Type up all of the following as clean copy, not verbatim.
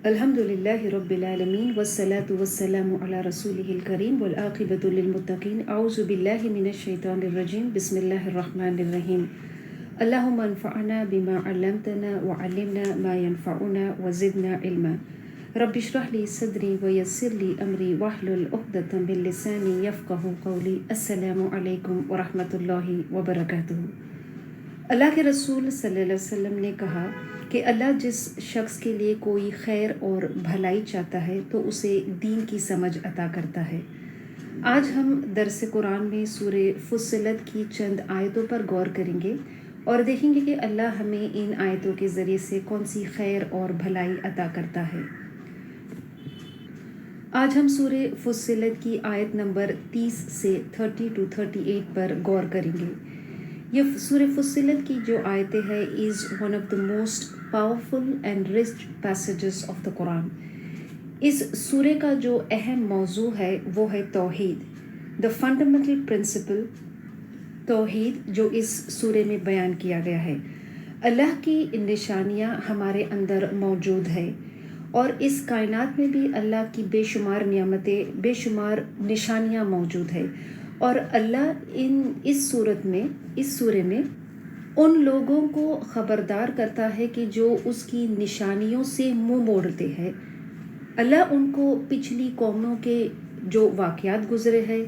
الحمدللہ رب العالمین والصلاة والسلام علی رسولہ الکریم والعاقبۃ للمتقین اعوذ باللہ من الشیطان الرجیم بسم اللہ الرحمن الرحیم اللہم انفعنا بما علمتنا وعلمنا ما ينفعنا وزدنا علما رب اشرح لی صدری ویسر لی امری واحلل عقدۃ من لسانی یفقہوا قولی السلام علیکم ورحمۃ اللہ وبرکاتہ۔ اللہ کے رسول صلی اللہ علیہ وسلم نے کہا کہ اللہ جس شخص کے لیے کوئی خیر اور بھلائی چاہتا ہے تو اسے دین کی سمجھ عطا کرتا ہے۔ آج ہم درس قرآن میں سورہ فصلت کی چند آیتوں پر غور کریں گے اور دیکھیں گے کہ اللہ ہمیں ان آیتوں کے ذریعے سے کون سی خیر اور بھلائی عطا کرتا ہے۔ آج ہم سورہ فصلت کی آیت نمبر 30 سے 30 to 38 پر غور کریں گے۔ یہ سورہ فصلت کی جو آیتیں ہے is one of the most powerful and rich passages of the قرآن۔ اس سورہ کا جو اہم موضوع ہے وہ ہے توحید، the fundamental principle، توحید جو اس سورہ میں بیان کیا گیا ہے۔ اللہ کی نشانیاں ہمارے اندر موجود ہے اور اس کائنات میں بھی اللہ کی بے شمار نعمتیں، بے شمار نشانیاں موجود ہے، اور اللہ اس سورہ میں ان لوگوں کو خبردار کرتا ہے کہ جو اس کی نشانیوں سے منہ موڑتے ہیں۔ اللہ ان کو پچھلی قوموں کے جو واقعات گزرے ہیں،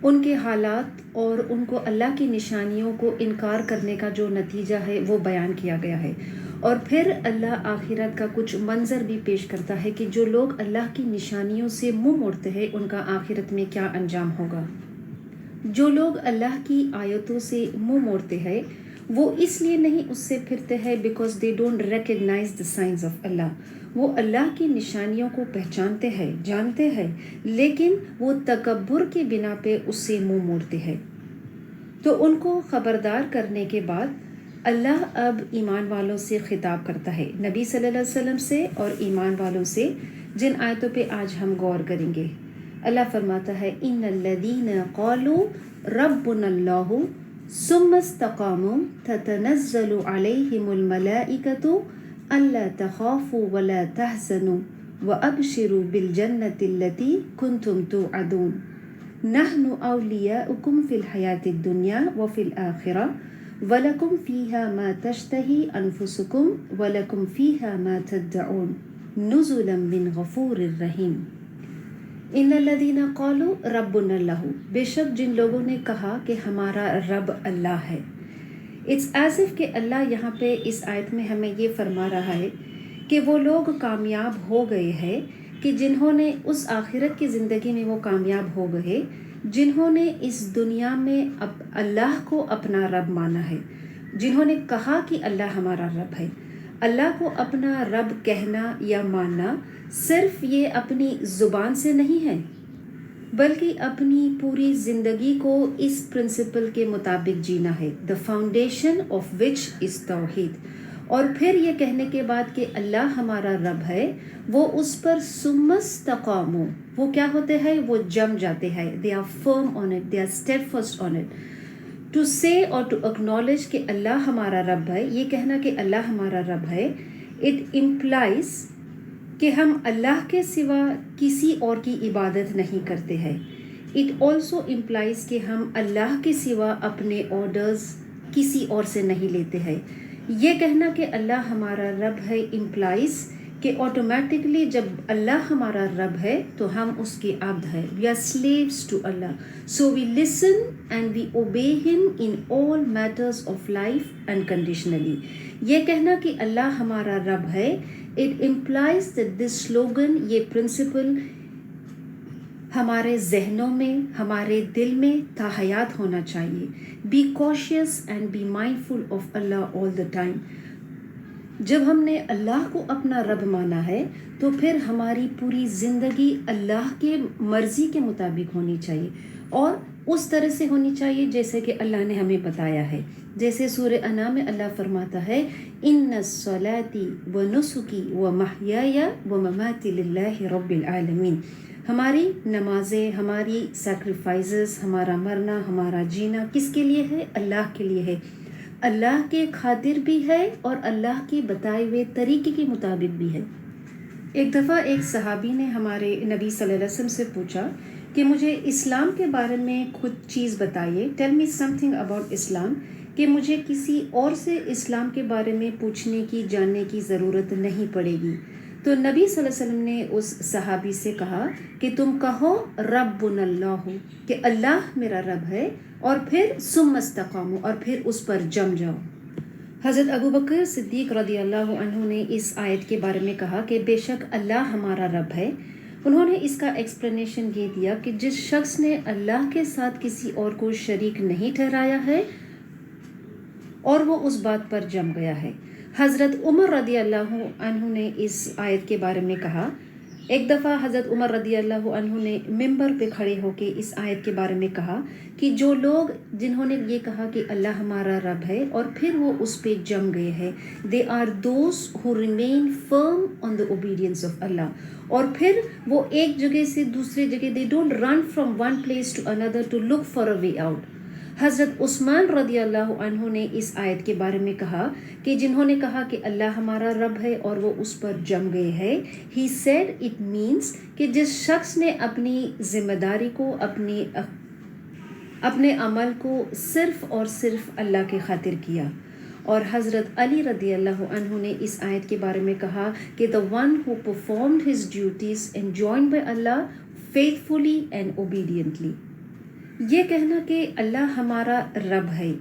ان کے حالات اور ان کو اللہ کی نشانیوں کو انکار کرنے کا جو نتیجہ ہے وہ بیان کیا گیا ہے، اور پھر اللہ آخرت کا کچھ منظر بھی پیش کرتا ہے کہ جو لوگ اللہ کی نشانیوں سے منہ موڑتے ہیں ان کا آخرت میں کیا انجام ہوگا۔ جو لوگ اللہ کی آیتوں سے منہ موڑتے ہیں وہ اس لیے نہیں اس سے پھرتے ہیں because they don't recognise the science of Allah. وہ اللہ کی نشانیوں کو پہچانتے ہیں، جانتے ہیں، لیکن وہ تکبر کی بنا پہ اس سے منہ موڑتے ہیں۔ تو ان کو خبردار کرنے کے بعد اللہ اب ایمان والوں سے خطاب کرتا ہے، نبی صلی اللہ علیہ وسلم سے اور ایمان والوں سے، جن آیتوں پہ آج ہم غور کریں گے۔ اللہ فرماتا ہے ان الذین قالوا ربنا اللہ ثم استقاموا تتنزل علیہم الملائکۃ الا تخافوا ولا تحزنوا وابشروا بالجنۃ التي كنتم توعدون نحن اولیاؤکم فی الحیاۃ الدنیا وفی الآخرہ وَلَكُمْ فِيهَا مَا تَشْتَهِي أَنفُسُكُمْ وَلَكُمْ فِيهَا مَا تَدَّعُونَ نُزُلًا مِّن غَفُورٍ رَحِيمٍ۔ ان الذین قالوا ربنا اللہ، بے شک جن لوگوں نے کہا کہ ہمارا رب اللہ ہے۔ اٹس ایز اف کہ اللہ یہاں پہ اس آیت میں ہمیں یہ فرما رہا ہے کہ وہ لوگ کامیاب ہو گئے ہیں کہ جنہوں نے اس آخرت کی زندگی میں وہ کامیاب ہو گئے جنہوں نے اس دنیا میں اللہ کو اپنا رب مانا ہے، جنہوں نے کہا کہ اللہ ہمارا رب ہے۔ اللہ کو اپنا رب کہنا یا ماننا صرف یہ اپنی زبان سے نہیں ہے، بلکہ اپنی پوری زندگی کو اس پرنسپل کے مطابق جینا ہے، the foundation of which is توحید۔ اور پھر یہ کہنے کے بعد کہ اللہ ہمارا رب ہے، وہ اس پر ثم استقاموا، وہ کیا ہوتے ہیں؟ وہ جم جاتے ہیں، they are firm on it, they are steadfast on it. To say or to acknowledge کہ اللہ ہمارا رب ہے، یہ کہنا کہ اللہ ہمارا رب ہے، it implies کہ ہم اللہ کے سوا کسی اور کی عبادت نہیں کرتے ہیں۔ It also implies کہ ہم اللہ کے سوا اپنے آرڈرز کسی اور سے نہیں لیتے ہیں۔ یہ کہنا کہ اللہ ہمارا رب ہے implies کہ آٹومیٹکلی جب اللہ ہمارا رب ہے تو ہم اس کے عبد ہیں، we are slaves to Allah, so we listen and we obey him in all matters of life unconditionally۔ یہ کہنا کہ اللہ ہمارا رب ہے، it implies that this slogan، یہ پرنسپل ہمارے ذہنوں میں، ہمارے دل میں تاحیات ہونا چاہیے۔ be cautious and be mindful of Allah all the time۔ جب ہم نے اللہ کو اپنا رب مانا ہے تو پھر ہماری پوری زندگی اللہ کے مرضی کے مطابق ہونی چاہیے، اور اس طرح سے ہونی چاہیے جیسے کہ اللہ نے ہمیں بتایا ہے۔ جیسے سورہ انعام میں اللہ فرماتا ہے ان صلاتی و نسکی و محیای و مماتی للہ رب العالمین، ہماری نمازیں، ہماری سیکریفائسز، ہمارا مرنا، ہمارا جینا کس کے لیے ہے؟ اللہ کے لیے ہے، اللہ کے خاطر بھی ہے اور اللہ کے بتائے ہوئے طریقے کے مطابق بھی ہے۔ ایک دفعہ ایک صحابی نے ہمارے نبی صلی اللہ علیہ وسلم سے پوچھا کہ مجھے اسلام کے بارے میں کچھ چیز بتائیے، tell me something about Islam, کہ مجھے کسی اور سے اسلام کے بارے میں پوچھنے کی جاننے کی ضرورت نہیں پڑے گی۔ تو نبی صلی اللہ علیہ وسلم نے اس صحابی سے کہا کہ تم کہو ربنا اللہ، کہ اللہ میرا رب ہے، اور پھر ثم استقاموا، اور پھر اس پر جم جاؤ۔ حضرت ابو بکر صدیق رضی اللہ عنہ نے اس آیت کے بارے میں کہا کہ بے شک اللہ ہمارا رب ہے۔ انہوں نے اس کا ایکسپلینیشن یہ دیا کہ جس شخص نے اللہ کے ساتھ کسی اور کو شریک نہیں ٹھہرایا ہے اور وہ اس بات پر جم گیا ہے۔ حضرت عمر رضی اللہ عنہ نے اس آیت کے بارے میں کہا، ایک دفعہ حضرت عمر رضی اللہ عنہ نے ممبر پہ کھڑے ہو کے اس آیت کے بارے میں کہا کہ جو لوگ جنہوں نے یہ کہا کہ اللہ ہمارا رب ہے اور پھر وہ اس پہ جم گئے ہیں، they are those who remain firm on the obedience of Allah، اور پھر وہ ایک جگہ سے دوسری جگہ they don't run from one place to another to look for a way out۔ حضرت عثمان رضی اللہ عنہ نے اس آیت کے بارے میں کہا کہ جنہوں نے کہا کہ اللہ ہمارا رب ہے اور وہ اس پر جم گئے ہیں، he said it means کہ جس شخص نے اپنی ذمہ داری کو، اپنے عمل کو صرف اور صرف اللہ کے خاطر کیا۔ اور حضرت علی رضی اللہ عنہ نے اس آیت کے بارے میں کہا کہ the one who performed his duties enjoined by Allah faithfully and obediently۔ یہ کہنا کہ اللہ ہمارا رب ہے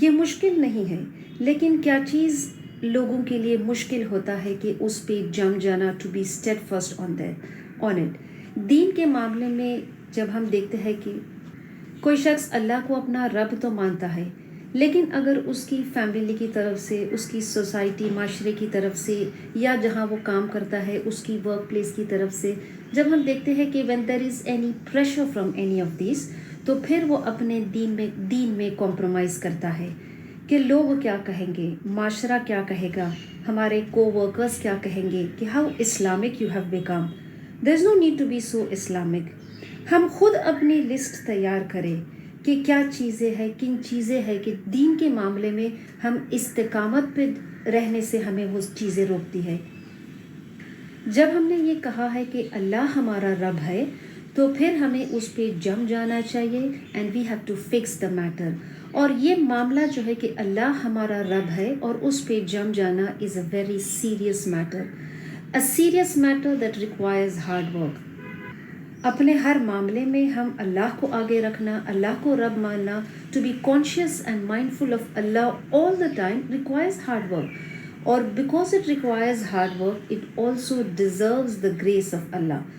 یہ مشکل نہیں ہے، لیکن کیا چیز لوگوں کے لیے مشکل ہوتا ہے کہ اس پہ جم جانا، to be steadfast on it۔ دین کے معاملے میں جب ہم دیکھتے ہیں کہ کوئی شخص اللہ کو اپنا رب تو مانتا ہے، لیکن اگر اس کی فیملی کی طرف سے، اس کی سوسائٹی، معاشرے کی طرف سے، یا جہاں وہ کام کرتا ہے اس کی ورک پلیس کی طرف سے، جب ہم دیکھتے ہیں کہ when there is any pressure from any of these، تو پھر وہ اپنے دین میں کمپرومائز کرتا ہے کہ لوگ کیا کہیں گے، معاشرہ کیا کہے گا، ہمارے کو ورکرز کیا کہیں گے کہ how Islamic you have become. There is no need to be so Islamic. ہم خود اپنی لسٹ تیار کریں کہ کیا چیزیں ہیں، کن چیزیں ہیں کہ دین کے معاملے میں ہم استقامت پہ رہنے سے ہمیں وہ چیزیں روکتی ہے۔ جب ہم نے یہ کہا ہے کہ اللہ ہمارا رب ہے تو پھر ہمیں اس پہ جم جانا چاہیے، and we have to fix the matter. اور یہ معاملہ جو ہے کہ اللہ ہمارا رب ہے اور اس پہ جم جانا is a very serious matter, a serious matter that requires hard work. اپنے ہر معاملے میں ہم اللہ کو آگے رکھنا، اللہ کو رب ماننا، to be conscious and mindful of Allah all the time requires hard work, اور because it requires hard work it also deserves the grace of Allah.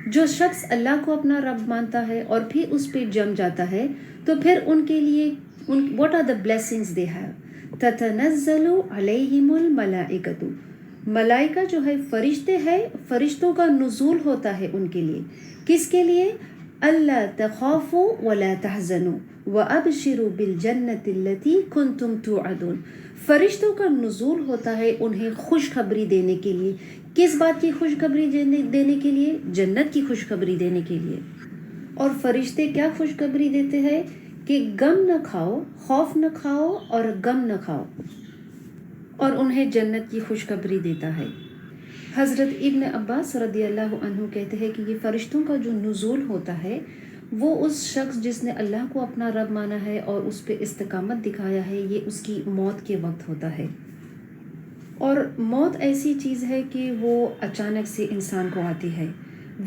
جو شخص اللہ کو اپنا رب مانتا ہے اور پھر اس پہ جم جاتا ہے تو پھر ان کے لیے what are the blessings they have؟ تتنزل علیہم الملائکۃ، ملائکہ جو ہے فرشتے ہیں، فرشتوں کا نزول ہوتا ہے ان کے لیے۔ کس کے لیے؟ اللہ تخافوا ولا تحزنوا وابشروا بالجنۃ التي کنتم توعدون۔ فرشتوں کا نزول ہوتا ہے انہیں خوشخبری دینے کے لیے۔ کس بات کی خوشخبری دینے کے لیے؟ جنت کی خوشخبری دینے کے لیے۔ اور فرشتے کیا خوشخبری دیتے ہیں کہ غم نہ کھاؤ، خوف نہ کھاؤ اور غم نہ کھاؤ، اور انہیں جنت کی خوشخبری دیتا ہے۔ حضرت ابن عباس رضی اللہ عنہ کہتے ہیں کہ یہ فرشتوں کا جو نزول ہوتا ہے وہ اس شخص جس نے اللہ کو اپنا رب مانا ہے اور اس پہ استقامت دکھایا ہے، یہ اس کی موت کے وقت ہوتا ہے۔ اور موت ایسی چیز ہے کہ وہ اچانک سے انسان کو آتی ہے۔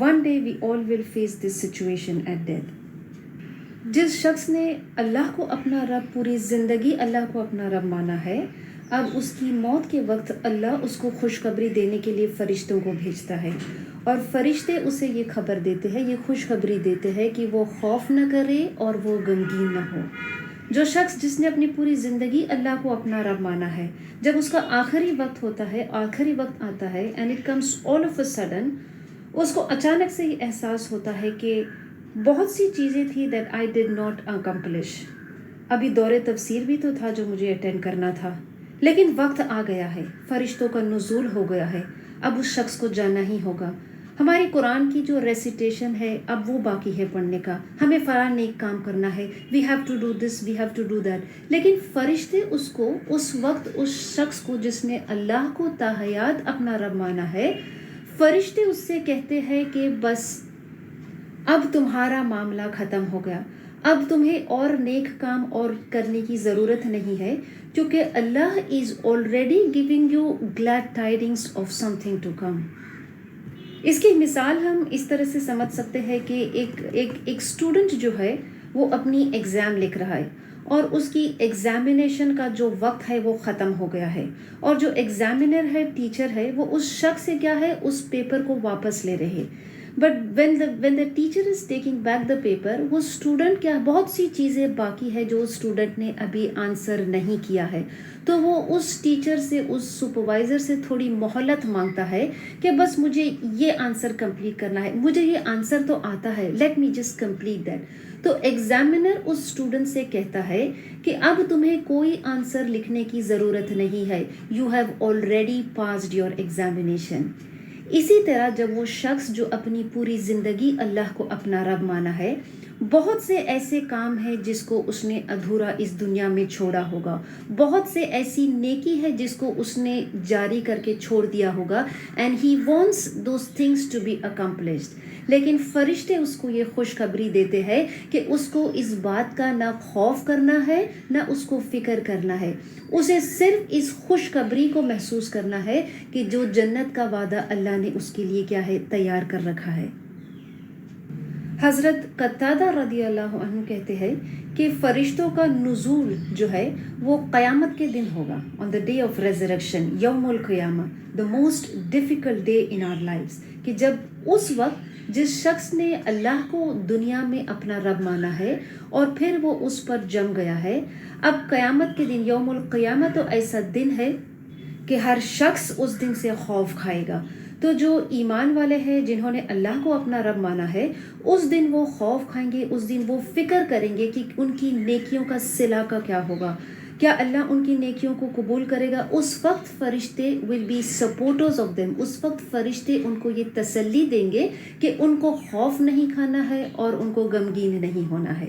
One day we all will face this situation at death. جس شخص نے اللہ کو اپنا رب، پوری زندگی اللہ کو اپنا رب مانا ہے، اب اس کی موت کے وقت اللہ اس کو خوشخبری دینے کے لیے فرشتوں کو بھیجتا ہے، اور فرشتے اسے یہ خبر دیتے ہیں، یہ خوشخبری دیتے ہیں کہ وہ خوف نہ کرے اور وہ غمگین نہ ہو۔ جو شخص جس نے اپنی پوری زندگی اللہ کو اپنا رب مانا ہے، جب اس کا آخری وقت ہوتا ہے، آخری وقت آتا ہے، and it comes all of a sudden, اس کو اچانک سے یہ احساس ہوتا ہے کہ بہت سی چیزیں تھی that I did not accomplish. ابھی دور تفسیر بھی تو تھا جو مجھے اٹینڈ کرنا تھا، لیکن وقت آ گیا ہے، فرشتوں کا نزول ہو گیا ہے، اب اس شخص کو جانا ہی ہوگا۔ ہماری قرآن کی جو ریسیٹیشن ہے اب وہ باقی ہے پڑھنے کا، ہمیں فلاں نیک کام کرنا ہے، we have to do this, we have to do that, لیکن فرشتے اس کو اس وقت، اس شخص کو جس نے اللہ کو تاحیات اپنا رب مانا ہے، فرشتے اس سے کہتے ہیں کہ بس اب تمہارا معاملہ ختم ہو گیا، اب تمہیں اور نیک کام اور کرنے کی ضرورت نہیں ہے، کیونکہ Allah is already giving you glad tidings of something to come. اس کی مثال ہم اس طرح سے سمجھ سکتے ہیں کہ ایک اسٹوڈنٹ جو ہے وہ اپنی ایگزام لکھ رہا ہے اور اس کی ایگزامینیشن کا جو وقت ہے وہ ختم ہو گیا ہے، اور جو ایگزامینر ہے، ٹیچر ہے، وہ اس شخص سے کیا ہے، اس پیپر کو واپس لے رہے۔ But when the teacher is taking back the paper، وہ اسٹوڈنٹ کیا بہت سی چیزیں باقی ہے جو اسٹوڈنٹ نے ابھی آنسر نہیں کیا ہے، تو وہ اس ٹیچر سے، اس سپروائزر سے تھوڑی مہلت مانگتا ہے کہ بس مجھے یہ آنسر کمپلیٹ کرنا ہے، مجھے یہ آنسر تو آتا ہے، let me just complete that. تو ایگزامینر اس اسٹوڈنٹ سے کہتا ہے کہ اب تمہیں کوئی آنسر لکھنے کی ضرورت نہیں ہے، you have already passed your examination. اسی طرح جب وہ شخص جو اپنی پوری زندگی اللہ کو اپنا رب مانا ہے، بہت سے ایسے کام ہیں جس کو اس نے ادھورا اس دنیا میں چھوڑا ہوگا، بہت سے ایسی نیکی ہے جس کو اس نے جاری کر کے چھوڑ دیا ہوگا، and he wants those things to be accomplished. لیکن فرشتے اس کو یہ خوشخبری دیتے ہیں کہ اس کو اس بات کا نہ خوف کرنا ہے نہ اس کو فکر کرنا ہے، اسے صرف اس خوشخبری کو محسوس کرنا ہے کہ جو جنت کا وعدہ اللہ نے اس کے لیے کیا ہے، تیار کر رکھا ہے۔ حضرت قتادہ رضی اللہ عنہ کہتے ہیں کہ فرشتوں کا نزول جو ہے وہ قیامت کے دن ہوگا، on the day of resurrection, یوم القیامہ، the most difficult day in our lives, کہ جب اس وقت جس شخص نے اللہ کو دنیا میں اپنا رب مانا ہے اور پھر وہ اس پر جم گیا ہے، اب قیامت کے دن، یوم القیامہ تو ایسا دن ہے کہ ہر شخص اس دن سے خوف کھائے گا۔ تو جو ایمان والے ہیں، جنہوں نے اللہ کو اپنا رب مانا ہے، اس دن وہ خوف کھائیں گے، اس دن وہ فکر کریں گے کہ ان کی نیکیوں کا صلہ کا کیا ہوگا، کیا اللہ ان کی نیکیوں کو قبول کرے گا۔ اس وقت فرشتے will be supporters of them، اس وقت فرشتے ان کو یہ تسلی دیں گے کہ ان کو خوف نہیں کھانا ہے اور ان کو غمگین نہیں ہونا ہے۔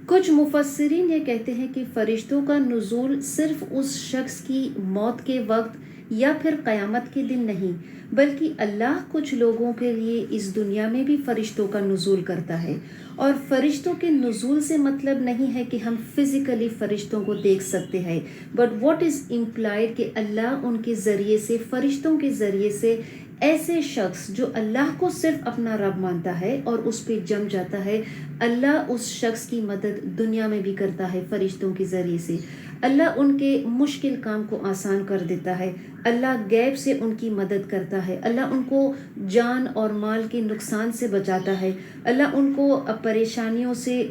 کچھ مفسرین یہ کہتے ہیں کہ فرشتوں کا نزول صرف اس شخص کی موت کے وقت یا پھر قیامت کے دن نہیں، بلکہ اللہ کچھ لوگوں کے لیے اس دنیا میں بھی فرشتوں کا نزول کرتا ہے۔ اور فرشتوں کے نزول سے مطلب نہیں ہے کہ ہم فزیکلی فرشتوں کو دیکھ سکتے ہیں، بٹ واٹ از امپلائڈ کہ اللہ ان کے ذریعے سے، فرشتوں کے ذریعے سے، ایسے شخص جو اللہ کو صرف اپنا رب مانتا ہے اور اس پہ جم جاتا ہے، اللہ اس شخص کی مدد دنیا میں بھی کرتا ہے فرشتوں کے ذریعے سے۔ اللہ ان کے مشکل کام کو آسان کر دیتا ہے، اللہ غیب سے ان کی مدد کرتا ہے، اللہ ان کو جان اور مال کے نقصان سے بچاتا ہے، اللہ ان کو پریشانیوں سے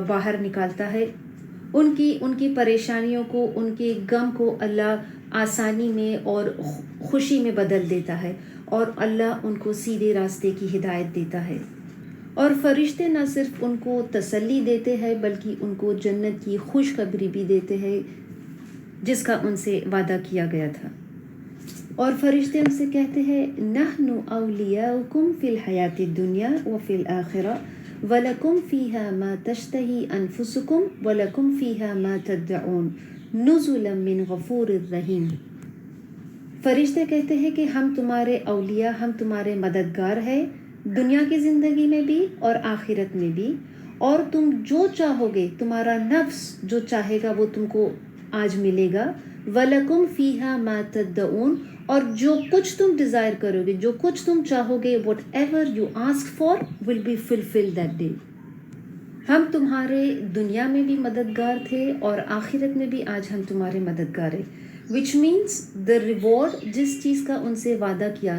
باہر نکالتا ہے، ان کی پریشانیوں کو، ان کے غم کو اللہ آسانی میں اور خوشی میں بدل دیتا ہے، اور اللہ ان کو سیدھے راستے کی ہدایت دیتا ہے۔ اور فرشتے نہ صرف ان کو تسلی دیتے ہیں بلکہ ان کو جنت کی خوشخبری بھی دیتے ہیں جس کا ان سے وعدہ کیا گیا تھا۔ اور فرشتے ان سے کہتے ہیں نحن اولیاؤکم فی الحیات الدنیا وفی الآخرہ وَلَكُمْ فِيهَا مَا تَشْتَهِي أَنفُسُكُمْ وَلَكُمْ فِيهَا مَا تَدَّعُونَ نُزُلًا مِّن غَفُورٍ رَحِيمٍ۔ فرشتے کہتے ہیں کہ ہم تمہارے اولیاء، ہم تمہارے مددگار ہیں، دنیا کی زندگی میں بھی اور آخرت میں بھی، اور تم جو چاہو گے، تمہارا نفس جو چاہے گا وہ تم کو آج ملے گا۔ وَلَكُمْ فِيهَا مَا تَدَّعُونَ، اور جو کچھ تم ڈیزائر کرو گے، جو کچھ تم چاہو گے، whatever you ask for will be fulfil that day. ہم تمہارے دنیا میں بھی مددگار تھے اور آخرت میں بھی آج ہم تمہارے مددگار ہیں، وچ مینس دا ریوارڈ، جس چیز کا ان سے وعدہ کیا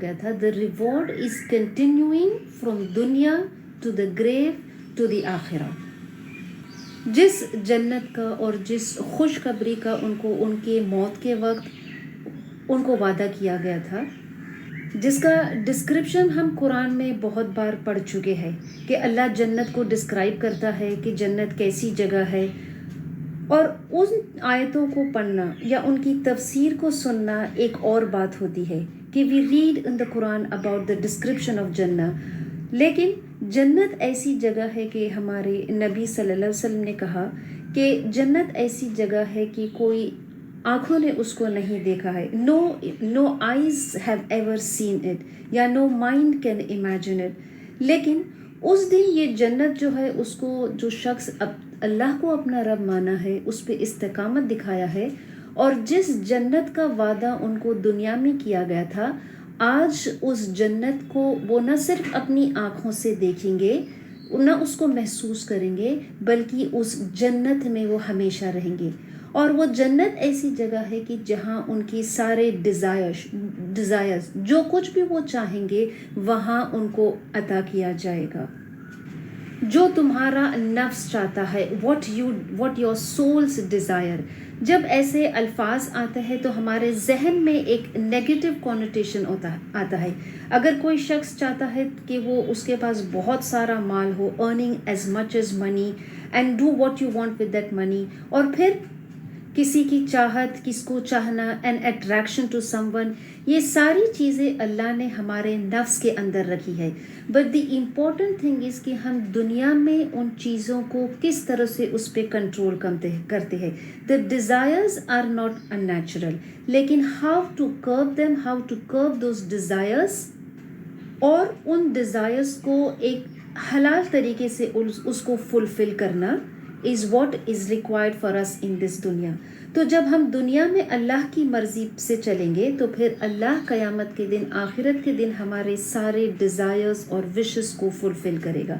گیا تھا، the reward is continuing from دنیا ٹو دا گریو ٹو دی آخرہ۔ جس جنت کا اور جس خوشخبری کا ان کو ان کے موت کے وقت ان کو وعدہ کیا گیا تھا، جس کا ڈسکرپشن ہم قرآن میں بہت بار پڑھ چکے ہیں کہ اللہ جنت کو ڈسکرائب کرتا ہے کہ جنت کیسی جگہ ہے، اور ان آیتوں کو پڑھنا یا ان کی تفسیر کو سننا ایک اور بات ہوتی ہے کہ we read in the Quran about the description of جنہ، لیکن جنت ایسی جگہ ہے کہ ہمارے نبی صلی اللہ علیہ وسلم نے کہا کہ جنت ایسی جگہ ہے کہ کوئی آنکھوں نے اس کو نہیں دیکھا ہے. No eyes have ever seen it یا no mind can imagine it. لیکن اس دن یہ جنت جو ہے اس کو جو شخص اللہ کو اپنا رب مانا ہے, اس پہ استقامت دکھایا ہے, اور جس جنت کا وعدہ ان کو دنیا میں کیا گیا تھا, آج اس جنت کو وہ نہ صرف اپنی آنکھوں سے دیکھیں گے, نہ اس کو محسوس کریں گے, بلکہ اس جنت میں وہ ہمیشہ رہیں گے. اور وہ جنت ایسی جگہ ہے کہ جہاں ان کی سارے ڈیزائرز جو کچھ بھی وہ چاہیں گے وہاں ان کو عطا کیا جائے گا. جو تمہارا نفس چاہتا ہے, what your soul's desire. جب ایسے الفاظ آتے ہیں تو ہمارے ذہن میں ایک نیگیٹو کونوٹیشن آتا ہے. اگر کوئی شخص چاہتا ہے کہ وہ اس کے پاس بہت سارا مال ہو, earning as much as money and do what you want with that money, اور پھر کسی کی چاہت, کس کو چاہنا, an attraction to someone, یہ ساری چیزیں اللہ نے ہمارے نفس کے اندر رکھی ہے. But the important thing is کہ ہم دنیا میں ان چیزوں کو کس طرح سے اس پہ کنٹرول کرتے ہیں. the desires are not unnatural, لیکن how to curb them, how to curb those desires, اور ان ڈیزائرس کو ایک حلال طریقے سے اس کو فلفل کرنا is what is required for us in this دنیا. تو جب ہم دنیا میں اللہ کی مرضی سے چلیں گے تو پھر اللہ قیامت کے دن, آخرت کے دن ہمارے سارے ڈیزائرز اور وشز کو فلفل کرے گا.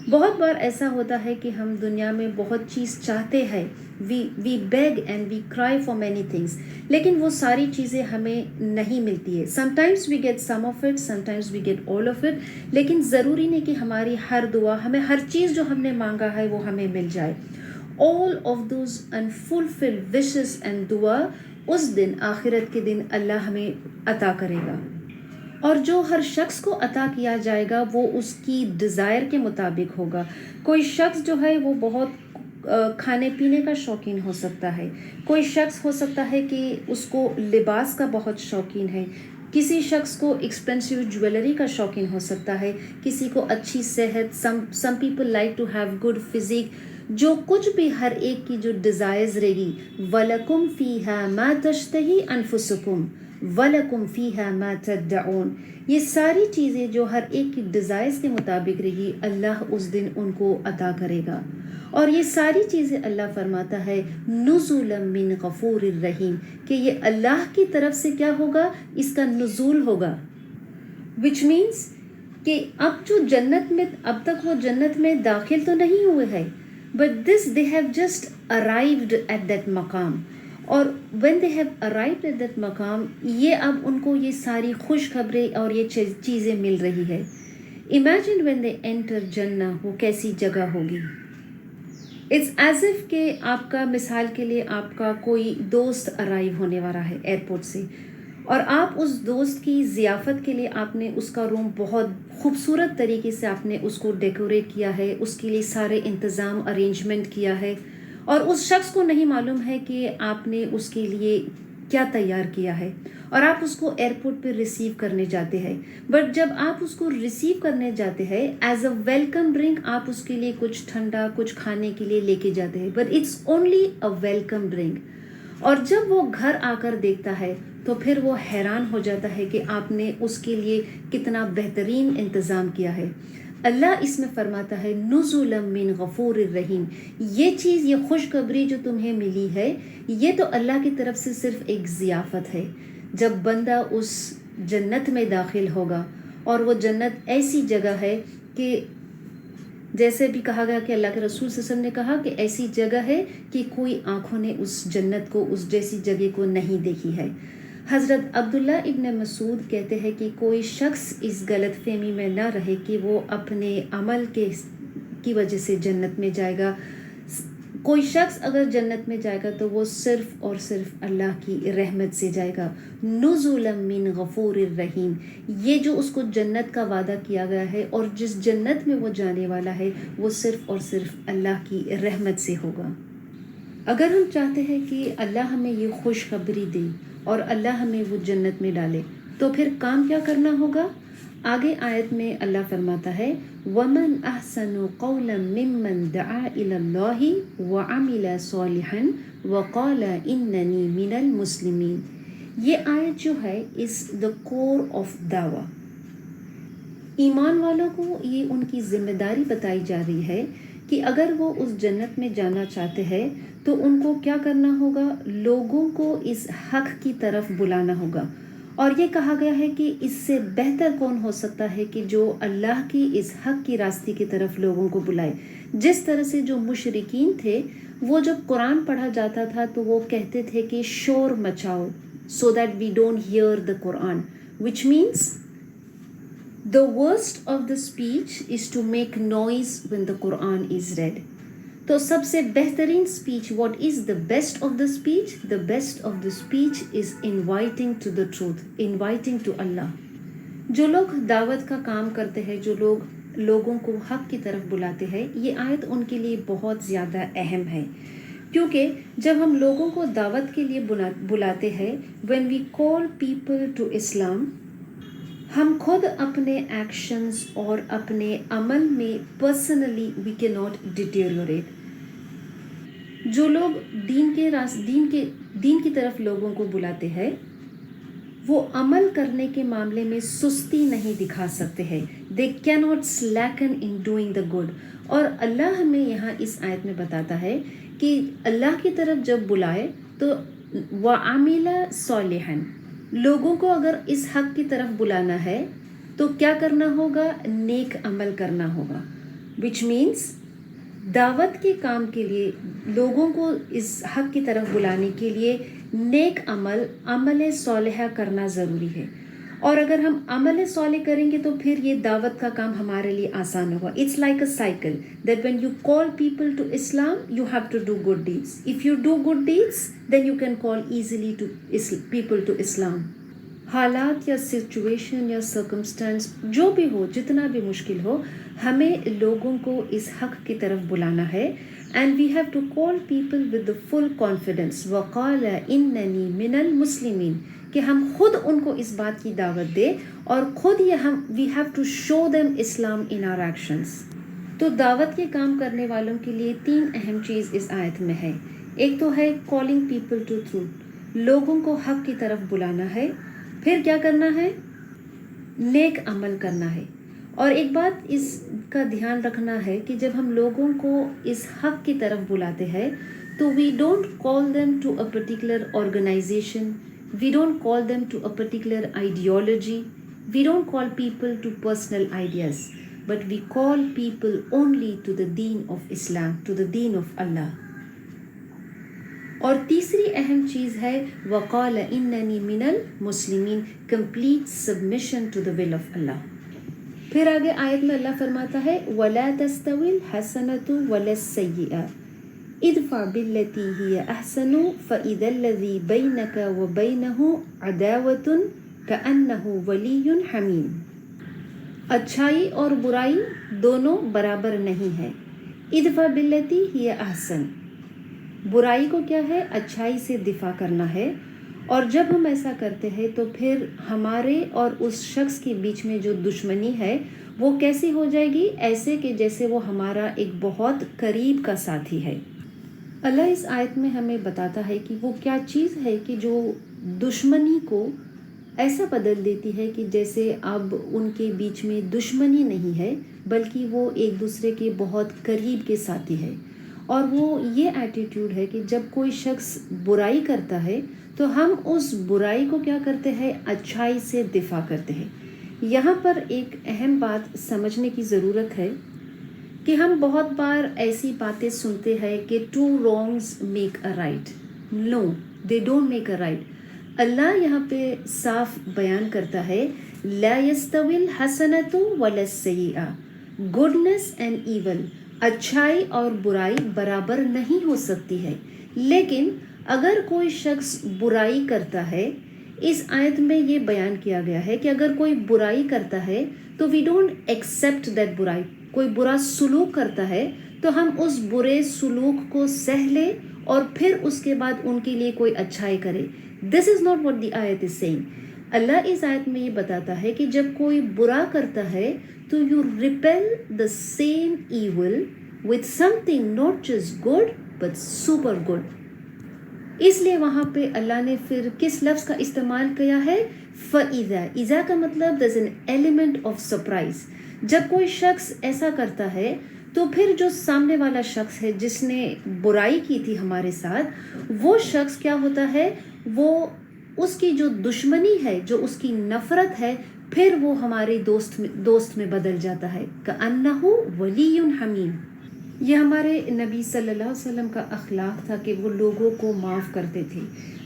بہت بار ایسا ہوتا ہے کہ ہم دنیا میں بہت چیز چاہتے ہیں, we beg and we cry for many things, لیکن وہ ساری چیزیں ہمیں نہیں ملتی ہے. sometimes we get some of it, sometimes we get all of it, لیکن ضروری نہیں کہ ہماری ہر دعا, ہمیں ہر چیز جو ہم نے مانگا ہے وہ ہمیں مل جائے. all of those unfulfilled wishes and دعا اس دن, آخرت کے دن اللہ ہمیں عطا کرے گا. اور جو ہر شخص کو عطا کیا جائے گا وہ اس کی ڈیزائر کے مطابق ہوگا. کوئی شخص جو ہے وہ بہت کھانے پینے کا شوقین ہو سکتا ہے, کوئی شخص ہو سکتا ہے کہ اس کو لباس کا بہت شوقین ہے, کسی شخص کو ایکسپینسو جویلری کا شوقین ہو سکتا ہے, کسی کو اچھی صحت, some people like to have good physique. جو کچھ بھی ہر ایک کی جو ڈیزائرز رہے گی, وَلَكُمْ فِيهَا مَا تَشْتَهِي أَنفُسُكُمْ وَلَكُمْ فِيهَا مَا تَدَّعُونَ, یہ ساری چیزیں جو ہر ایک کی ڈیزائرز کے مطابق رہے گی اللہ اس دن ان کو عطا کرے گا. اور یہ ساری چیزیں اللہ فرماتا ہے نزولا من غفور الرحیم, کہ یہ اللہ کی طرف سے کیا ہوگا, اس کا نزول ہوگا. which means کہ اب جو جنت میں, اب تک وہ جنت میں داخل تو نہیں ہوئے ہیں, but this they have just arrived at that مقام. اور when they have arrived at that مقام, یہ اب ان کو یہ ساری خوشخبری اور یہ چیزیں مل رہی ہے. imagine when they enter جنہ, وہ کیسی جگہ ہوگی. it's as if کہ آپ کا, مثال کے لیے آپ کا کوئی دوست ارائیو ہونے والا ہے ایئرپورٹ سے, اور آپ اس دوست کی ضیافت کے لیے آپ نے اس کا روم بہت خوبصورت طریقے سے آپ نے اس کو ڈیکوریٹ کیا ہے, اس کے لیے سارے انتظام ارینجمنٹ کیا ہے, اور اس شخص کو نہیں معلوم ہے کہ آپ نے اس کے لیے کیا تیار کیا ہے, اور آپ اس کو ایئرپورٹ پہ ریسیو کرنے جاتے ہیں. بٹ جب آپ اس کو ریسیو کرنے جاتے ہیں ایز اے ویلکم ڈرنک, آپ اس کے لیے کچھ ٹھنڈا, کچھ کھانے کے لیے لے کے جاتے ہیں, but it's only a welcome drink. اور جب وہ گھر آ کر دیکھتا ہے تو پھر وہ حیران ہو جاتا ہے کہ آپ نے اس کے لیے کتنا بہترین انتظام کیا ہے. اللہ اس میں فرماتا ہے نزولا من غفور الرحیم, یہ چیز, یہ خوشخبری جو تمہیں ملی ہے یہ تو اللہ کی طرف سے صرف ایک ضیافت ہے. جب بندہ اس جنت میں داخل ہوگا, اور وہ جنت ایسی جگہ ہے کہ جیسے بھی کہا گیا کہ اللہ کے رسول صلی اللہ علیہ وسلم نے کہا کہ ایسی جگہ ہے کہ کوئی آنکھوں نے اس جنت کو, اس جیسی جگہ کو نہیں دیکھی ہے. حضرت عبداللہ ابن مسعود کہتے ہیں کہ کوئی شخص اس غلط فہمی میں نہ رہے کہ وہ اپنے عمل کی وجہ سے جنت میں جائے گا. کوئی شخص اگر جنت میں جائے گا تو وہ صرف اور صرف اللہ کی رحمت سے جائے گا. نزولا من غفور الرحیم, یہ جو اس کو جنت کا وعدہ کیا گیا ہے اور جس جنت میں وہ جانے والا ہے وہ صرف اور صرف اللہ کی رحمت سے ہوگا. اگر ہم چاہتے ہیں کہ اللہ ہمیں یہ خوشخبری دے اور اللہ ہمیں وہ جنت میں ڈالے تو پھر کام کیا کرنا ہوگا. آگے آیت میں اللہ فرماتا ہے وَمَنْ أَحْسَنُ قَوْلًا مِّمَّنْ دَعَا إِلَى اللَّهِ وَعَمِلَ صَالِحًا وقال اننی من المسلمین. یہ آیت جو ہے از دا کور آف دعویٰ. ایمان والوں کو یہ ان کی ذمہ داری بتائی جا رہی ہے کہ اگر وہ اس جنت میں جانا چاہتے ہیں تو ان کو کیا کرنا ہوگا؟ لوگوں کو اس حق کی طرف بلانا ہوگا. اور یہ کہا گیا ہے کہ اس سے بہتر کون ہو سکتا ہے کہ جو اللہ کی اس حق کی راستے کی طرف لوگوں کو بلائے. جس طرح سے جو مشرکین تھے وہ جب قرآن پڑھا جاتا تھا تو وہ کہتے تھے کہ شور مچاؤ so that we don't hear the Quran, which means the worst of the speech is to make noise when the Quran is read. تو سب سے بہترین speech what is the best of the speech? The best of the speech is inviting to the truth, inviting to Allah. جو لوگ دعوت کا کام کرتے ہیں، جو لوگ لوگوں کو حق کی طرف بلاتے ہیں، یہ آیت ان کے لیے بہت زیادہ اہم ہے. کیونکہ جب ہم لوگوں کو دعوت کے لیے بلاتے ہیں when we call people to Islam، ہم خود اپنے ایکشنز اور اپنے عمل میں پرسنلی we cannot deteriorate. جو لوگ دین کی طرف لوگوں کو بلاتے ہیں وہ عمل کرنے کے معاملے میں سستی نہیں دکھا سکتے ہیں. they cannot slacken in doing the good. اور اللہ ہمیں یہاں اس آیت میں بتاتا ہے کہ اللہ کی طرف جب بلائے تو وَعَمِلَ صَالِحًا، لوگوں کو اگر اس حق کی طرف بلانا ہے تو کیا کرنا ہوگا؟ نیک عمل کرنا ہوگا. which means دعوت کے کام کے لیے لوگوں کو اس حق کی طرف بلانے کے لیے نیک عمل صالحہ کرنا ضروری ہے. اور اگر ہم عمل صالح کریں گے تو پھر یہ دعوت کا کام ہمارے لیے آسان ہوگا. It's like a cycle that when you call people to Islam you have to do good deeds. If you do good deeds then you can call easily to people to Islam. حالات یا سچویشن یا سرکمسٹانس جو بھی ہو، جتنا بھی مشکل ہو، ہمیں لوگوں کو اس حق کی طرف بلانا ہے. And we have to call people with the full confidence. وقال اننی من المسلمین، کہ ہم خود ان کو اس بات کی دعوت دیں اور خود یہ we have to show them Islam in our actions. تو دعوت کے کام کرنے والوں کے لیے 3 اہم چیز اس آیت میں ہے. ایک تو ہے کالنگ پیپل ٹو ٹروتھ، لوگوں کو حق کی طرف بلانا ہے. پھر کیا کرنا ہے؟ نیک عمل کرنا ہے. اور ایک بات اس کا دھیان رکھنا ہے کہ جب ہم لوگوں کو اس حق کی طرف بلاتے ہیں تو we don't call them to a particular organisation, we don't call them to a particular ideology, we don't call people to personal ideas, but we call people only to the دین آف اسلام، to the دین of Allah. اور تیسری اہم چیز ہے وقال اننی من المسلمین، complete submission to the will of Allah. پھر آگے آیت میں اللہ فرماتا ہے وَلَا تَسْتَوِي الْحَسَنَةُ وَلَا السَّيِّئَةُ اِدْفَعْ بِالَّتِي هِيَ أَحْسَنُ فَإِذَا الَّذِي بَيْنَكَ وَبَيْنَهُ عَدَاوَةٌ كَأَنَّهُ وَلِيٌّ حَمِيمٌ. اچھائی اور برائی دونوں برابر نہیں ہے. اِدْفَعْ بِالَّتِي هِيَ أَحْسَنُ، برائی کو کیا ہے؟ اچھائی سے دفاع کرنا ہے. اور جب ہم ایسا کرتے ہیں تو پھر ہمارے اور اس شخص کے بیچ میں جو دشمنی ہے وہ کیسی ہو جائے گی؟ ایسے کہ جیسے وہ ہمارا ایک بہت قریب کا ساتھی ہے. اللہ اس آیت میں ہمیں بتاتا ہے کہ وہ کیا چیز ہے کہ جو دشمنی کو ایسا بدل دیتی ہے کہ جیسے اب ان کے بیچ میں دشمنی نہیں ہے بلکہ وہ ایک دوسرے کے بہت قریب کے ساتھی ہے. اور وہ یہ ایٹیٹیوڈ ہے کہ جب کوئی شخص برائی کرتا ہے تو ہم اس برائی کو کیا کرتے ہیں؟ اچھائی سے دفاع کرتے ہیں. یہاں پر ایک اہم بات سمجھنے کی ضرورت ہے کہ ہم بہت بار ایسی باتیں سنتے ہیں کہ 2 wrongs make a right. No, they don't make a right. اللہ یہاں پہ صاف بیان کرتا ہے لا يستوي الحسنة ولا السيئة، گڈنس اینڈ ایول، اچھائی اور برائی برابر نہیں ہو سکتی ہے. لیکن اگر کوئی شخص برائی کرتا ہے، اس آیت میں یہ بیان کیا گیا ہے کہ اگر کوئی برائی کرتا ہے تو وی ڈونٹ ایکسیپٹ دیٹ برائی. کوئی برا سلوک کرتا ہے تو ہم اس برے سلوک کو سہ لیں اور پھر اس کے بعد ان کے لیے کوئی اچھائی کرے. دس از ناٹ واٹ دی آیت از سیئنگ. اللہ اس آیت میں یہ بتاتا ہے کہ جب کوئی برا کرتا ہے تو you repel the same evil with something not just good but super good. اس لیے وہاں پہ اللہ نے پھر کس لفظ کا استعمال کیا ہے؟ فَإِذَا. اِذَا کا مطلب there's an element of surprise. جب کوئی شخص ایسا کرتا ہے تو پھر جو سامنے والا شخص ہے جس نے برائی کی تھی ہمارے ساتھ، وہ شخص کیا ہوتا ہے، وہ اس کی جو دشمنی ہے، جو اس کی نفرت ہے، پھر وہ ہمارے دوست میں بدل جاتا ہے. كَأَنَّهُ وَلِيٌّ حَمِيمٌ. یہ ہمارے نبی صلی اللہ علیہ وسلم کا اخلاق تھا کہ وہ لوگوں کو معاف کرتے تھے.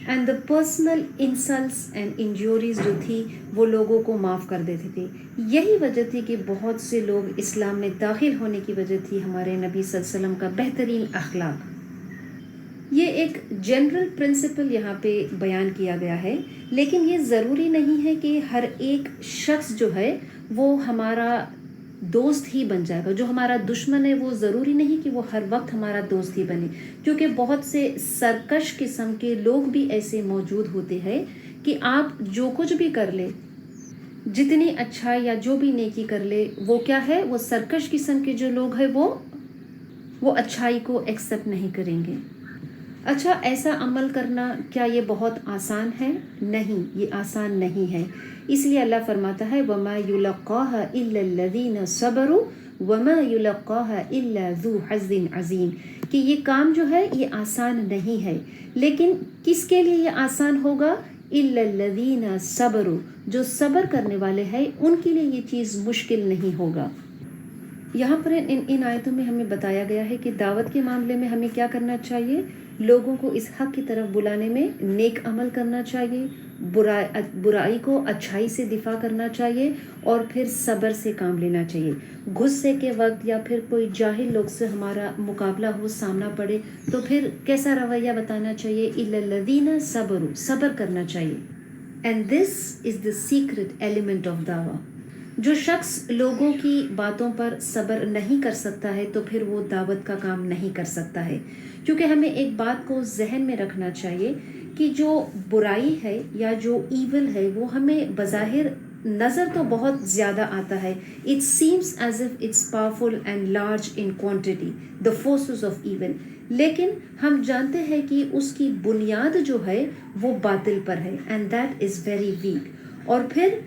And the personal insults and injuries جو تھی وہ لوگوں کو معاف کر دیتے تھے. یہی وجہ تھی کہ بہت سے لوگ اسلام میں داخل ہونے کی وجہ تھی ہمارے نبی صلی اللہ علیہ وسلم کا بہترین اخلاق. یہ ایک جنرل پرنسپل یہاں پہ بیان کیا گیا ہے، لیکن یہ ضروری نہیں ہے کہ ہر ایک شخص جو ہے وہ ہمارا دوست ہی بن جائے گا. جو ہمارا دشمن ہے وہ ضروری نہیں کہ وہ ہر وقت ہمارا دوست ہی بنے، کیونکہ بہت سے سرکش قسم کے لوگ بھی ایسے موجود ہوتے ہیں کہ آپ جو کچھ بھی کر لے، جتنی اچھائی یا جو بھی نیکی کر لے، وہ کیا ہے، وہ سرکش قسم کے جو لوگ ہیں وہ اچھائی کو ایکسیپٹ نہیں کریں گے. اچھا، ایسا عمل کرنا کیا یہ بہت آسان ہے؟ نہیں، یہ آسان نہیں ہے. اس لیے اللہ فرماتا ہے وَمَا يُلَقَّاهَا إِلَّا الَّذِينَ صَبَرُوا وَمَا يُلَقَّاهَا إِلَّا ذُو حَظٍّ عَظِيمٍ. کہ یہ کام جو ہے یہ آسان نہیں ہے، لیکن کس کے لیے یہ آسان ہوگا؟ إِلَّا الَّذِينَ صَبَرُوا. جو صبر کرنے والے ہیں ان کے لیے یہ چیز مشکل نہیں ہوگا. یہاں پر ان آیتوں میں ہمیں بتایا گیا ہے کہ دعوت کے معاملے میں ہمیں کیا کرنا چاہیے، لوگوں کو اس حق کی طرف بلانے میں نیک عمل کرنا چاہیے، برائی کو اچھائی سے دفاع کرنا چاہیے، اور پھر صبر سے کام لینا چاہیے. غصے کے وقت یا پھر کوئی جاہل لوگ سے ہمارا مقابلہ ہو، سامنا پڑے، تو پھر کیسا رویہ بتانا چاہیے؟ إِلَّا الَّذِينَ صَبَرُوا. صبر کرنا چاہیے. And this is the secret element of دعویٰ. جو شخص لوگوں کی باتوں پر صبر نہیں کر سکتا ہے تو پھر وہ دعوت کا کام نہیں کر سکتا ہے. کیونکہ ہمیں ایک بات کو ذہن میں رکھنا چاہیے کہ جو برائی ہے یا جو ایول ہے وہ ہمیں بظاہر نظر تو بہت زیادہ آتا ہے. It seems as if it's powerful and large in quantity, the forces of evil. لیکن ہم جانتے ہیں کہ اس کی بنیاد جو ہے وہ باطل پر ہے، and that is very weak. اور پھر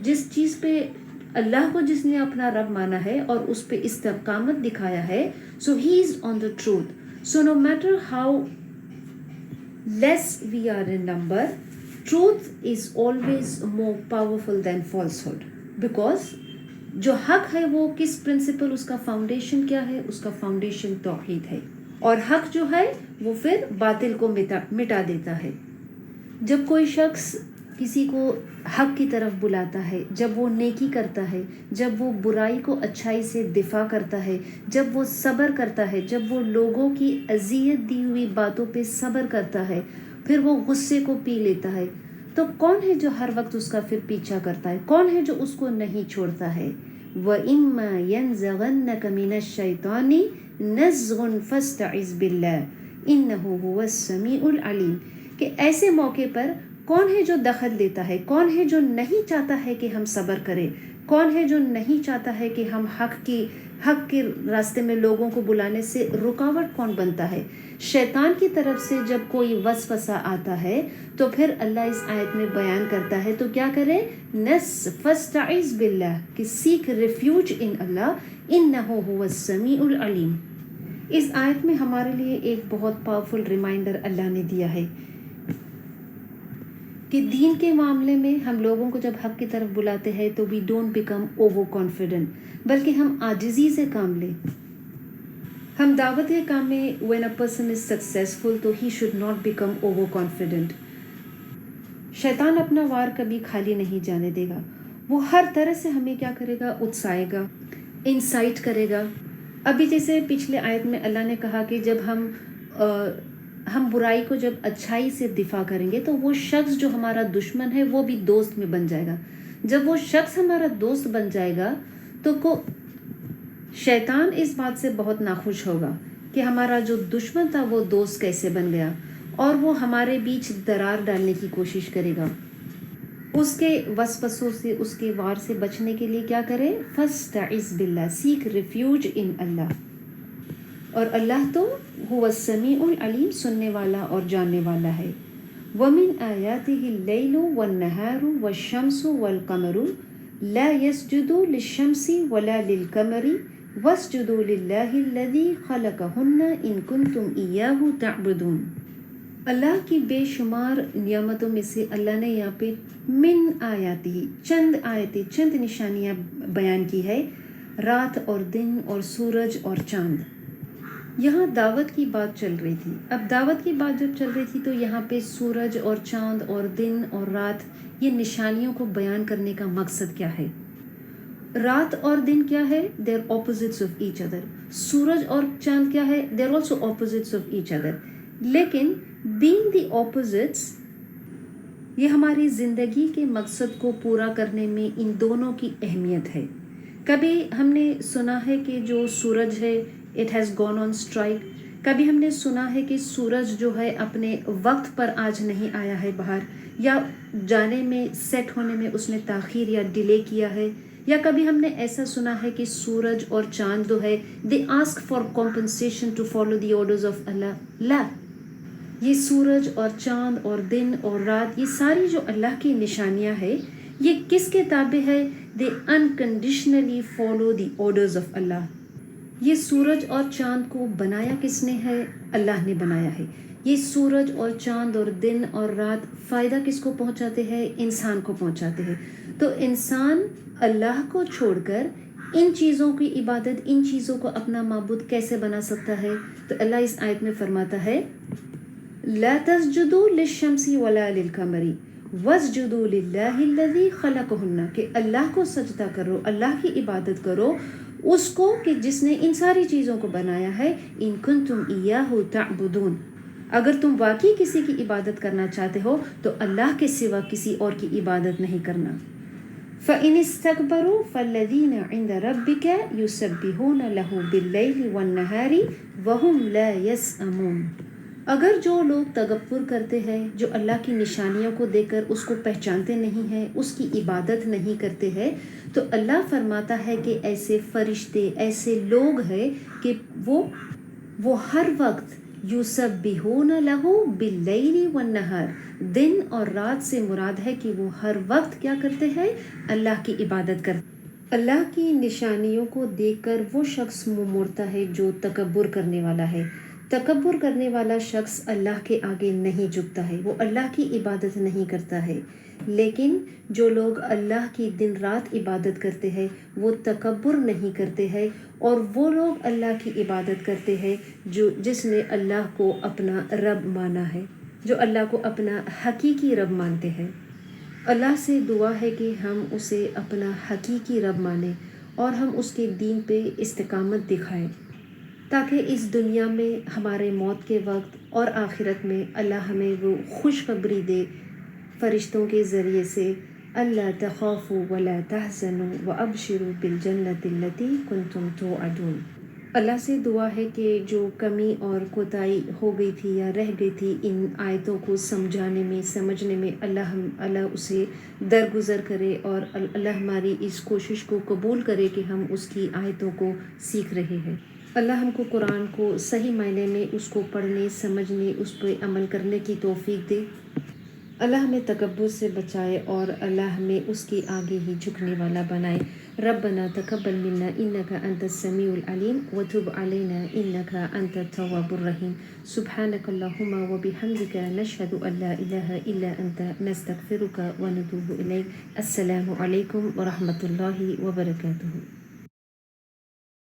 جس چیز پہ اللہ کو جس نے اپنا رب مانا ہے اور اس پہ استقامت دکھایا ہے، so he is on the truth. So no matter how less we are in number, truth is always more powerful than falsehood. Because جو حق ہے وہ کس پرنسپل، اس کا فاؤنڈیشن کیا ہے؟ اس کا فاؤنڈیشن توحید ہے، اور حق جو ہے وہ پھر باطل کو مٹا دیتا ہے. جب کوئی شخص کسی کو حق کی طرف بلاتا ہے، جب وہ نیکی کرتا ہے، جب وہ برائی کو اچھائی سے دفاع کرتا ہے، جب وہ صبر کرتا ہے، جب وہ لوگوں کی اذیت دی ہوئی باتوں پہ صبر کرتا ہے، پھر وہ غصے کو پی لیتا ہے، تو کون ہے جو ہر وقت اس کا پھر پیچھا کرتا ہے؟ کون ہے جو اس کو نہیں چھوڑتا ہے؟ وَإِمَّا يَنزَغَنَّكَ مِنَ الشَّيْطَانِ نَزْغٌ فَاسْتَعِذْ بِاللَّهِ إِنَّهُ هُوَ السَّمِيعُ الْعَلِيمُ. کہ ایسے موقع پر کون ہے جو دخل دیتا ہے؟ کون ہے جو نہیں چاہتا ہے کہ ہم صبر کریں؟ کون ہے جو نہیں چاہتا ہے کہ ہم حق کے راستے میں لوگوں کو بلانے سے رکاوٹ کون بنتا ہے؟ شیطان کی طرف سے جب کوئی وسوسہ آتا ہے تو پھر اللہ اس آیت میں بیان کرتا ہے تو کیا کرے؟ فاستعذ باللہ، کہ سیکھ ریفیوج ان اللہ، انہ هو السمیع العلیم. اس آیت میں ہمارے لیے ایک بہت پاورفل ریمائنڈر اللہ نے دیا ہے کہ دین کے معاملے میں ہم لوگوں کو جب حق کی طرف بلاتے ہیں تو we don't become over confident, بلکہ ہم عاجزی سے کام لیں. ہم دعوت کے کام میں when a person is successful تو he should not become over confident. شیطان اپنا وار کبھی خالی نہیں جانے دے گا. وہ ہر طرح سے ہمیں کیا کرے گا؟ اکسائے گا، انسائٹ کرے گا. ابھی جیسے پچھلے آیت میں اللہ نے کہا کہ جب ہم برائی کو جب اچھائی سے دفاع کریں گے تو وہ شخص جو ہمارا دشمن ہے وہ بھی دوست میں بن جائے گا. جب وہ شخص ہمارا دوست بن جائے گا تو شیطان اس بات سے بہت ناخوش ہوگا کہ ہمارا جو دشمن تھا وہ دوست کیسے بن گیا، اور وہ ہمارے بیچ درار ڈالنے کی کوشش کرے گا. اس کے وسوسوں سے، اس کے وار سے بچنے کے لیے کیا کرے؟ فاستعذ باللہ، سیکھ ریفیوج ان اللہ. اور اللہ تو هو السمیع العلیم سننے والا اور جاننے والا ہے. وَمِنْ آيَاتِهِ اللَّيْلُ وَالنَّهَارُ وَالشَّمْسُ وَالْقَمَرُ لَا يَسْجُدُوا لِلشَّمْسِ وَلَا لِلْقَمَرِ وَاسْجُدُوا لِلَّهِ الَّذِي خَلَقَهُنَّ إِن كُنتُمْ إِيَّاهُ تَعْبُدُونَ. اللہ کی بے شمار نعمتوں میں سے اللہ نے یہاں پہ من آیاتی چند آیتیں چند نشانیاں بیان کی ہے، رات اور دن اور سورج اور چاند. یہاں دعوت کی بات چل رہی تھی. اب دعوت کی بات جب چل رہی تھی تو یہاں پہ سورج اور چاند اور دن اور رات یہ نشانیوں کو بیان کرنے کا مقصد کیا ہے؟ رات اور دن کیا ہے؟ They are opposites of each other. سورج اور چاند کیا ہے؟ They are also opposites of each other. لیکن بینگ دی اپوزٹس یہ ہماری زندگی کے مقصد کو پورا کرنے میں ان دونوں کی اہمیت ہے. کبھی ہم نے سنا ہے کہ جو سورج ہے it has gone on strike. کبھی ہم نے سنا ہے کہ سورج جو ہے اپنے وقت پر آج نہیں آیا ہے باہر، یا جانے میں سیٹ ہونے میں اس نے تاخیر یا ڈیلے کیا ہے. یا کبھی ہم نے ایسا سنا ہے کہ سورج اور چاند جو ہے they ask for compensation to follow the orders of Allah. لا، یہ سورج اور چاند اور دن اور رات یہ ساری جو اللہ کی نشانیاں ہیں یہ کس کے تابع ہے؟ They unconditionally follow the orders of Allah. یہ سورج اور چاند کو بنایا کس نے ہے؟ اللہ نے بنایا ہے. یہ سورج اور چاند اور دن اور رات فائدہ کس کو پہنچاتے ہیں؟ انسان کو پہنچاتے ہیں. تو انسان اللہ کو چھوڑ کر ان چیزوں کی عبادت، ان چیزوں کو اپنا معبود کیسے بنا سکتا ہے؟ تو اللہ اس آیت میں فرماتا ہے لا تسجدوا للشمس ولا للقمر واسجدوا للہ الذی خلقہن، کہ اللہ کو سجدہ کرو، اللہ کی عبادت کرو اس کو کہ جس نے ان ساری چیزوں کو بنایا ہے. ان کنتم ایاہ تعبدون، اگر تم واقعی کسی کی عبادت کرنا چاہتے ہو تو اللہ کے سوا کسی اور کی عبادت نہیں کرنا. فَإِنِ اسْتَكْبَرُوا فَالَّذِينَ عِنْدَ رَبِّكَ يُسَبِّحُونَ لَهُ بِاللَّيْلِ وَالنَّهَارِ وَهُمْ لَا يَسْأَمُونَ. اگر جو لوگ تکبر کرتے ہیں، جو اللہ کی نشانیوں کو دیکھ کر اس کو پہچانتے نہیں ہیں، اس کی عبادت نہیں کرتے ہیں، تو اللہ فرماتا ہے کہ ایسے فرشتے، ایسے لوگ ہیں کہ وہ ہر وقت یسبحون لہ باللیل والنہار، دن اور رات سے مراد ہے کہ وہ ہر وقت کیا کرتے ہیں؟ اللہ کی عبادت کرتے. اللہ کی نشانیوں کو دیکھ کر وہ شخص منہ موڑتا ہے جو تکبر کرنے والا ہے. تکبر کرنے والا شخص اللہ کے آگے نہیں جھکتا ہے، وہ اللہ کی عبادت نہیں کرتا ہے. لیکن جو لوگ اللہ کی دن رات عبادت کرتے ہیں وہ تکبر نہیں کرتے ہیں، اور وہ لوگ اللہ کی عبادت کرتے ہیں جس نے اللہ کو اپنا رب مانا ہے، جو اللہ کو اپنا حقیقی رب مانتے ہیں. اللہ سے دعا ہے کہ ہم اسے اپنا حقیقی رب مانیں اور ہم اس کے دین پہ استقامت دکھائیں، تاکہ اس دنیا میں ہمارے موت کے وقت اور آخرت میں اللہ ہمیں وہ خوشخبری دے فرشتوں کے ذریعے سے، اللہ تخافوا ولا تحزنوا وابشروا بالجنۃ التي كنتم توعدون. اللہ سے دعا ہے کہ جو کمی اور کوتاہی ہو گئی تھی یا رہ گئی تھی ان آیتوں کو سمجھانے میں سمجھنے میں، اللہ اسے درگزر کرے اور اللہ ہماری اس کوشش کو قبول کرے کہ ہم اس کی آیتوں کو سیکھ رہے ہیں. اللہ ہم کو قرآن کو صحیح معنی میں اس کو پڑھنے، سمجھنے، اس پہ عمل کرنے کی توفیق دے. اللہ ہمیں تکبر سے بچائے اور اللہ ہمیں اس کے آگے ہی جھکنے والا بنائے. ربنا تقبل منا انك انت السميع العليم وتب علينا انك انت التواب الرحيم. سبحانك اللهم وبحمدك نشهد ان لا اله الا انت نستغفرك ونتوب اليك. السلام عليكم ورحمة الله وبركاته.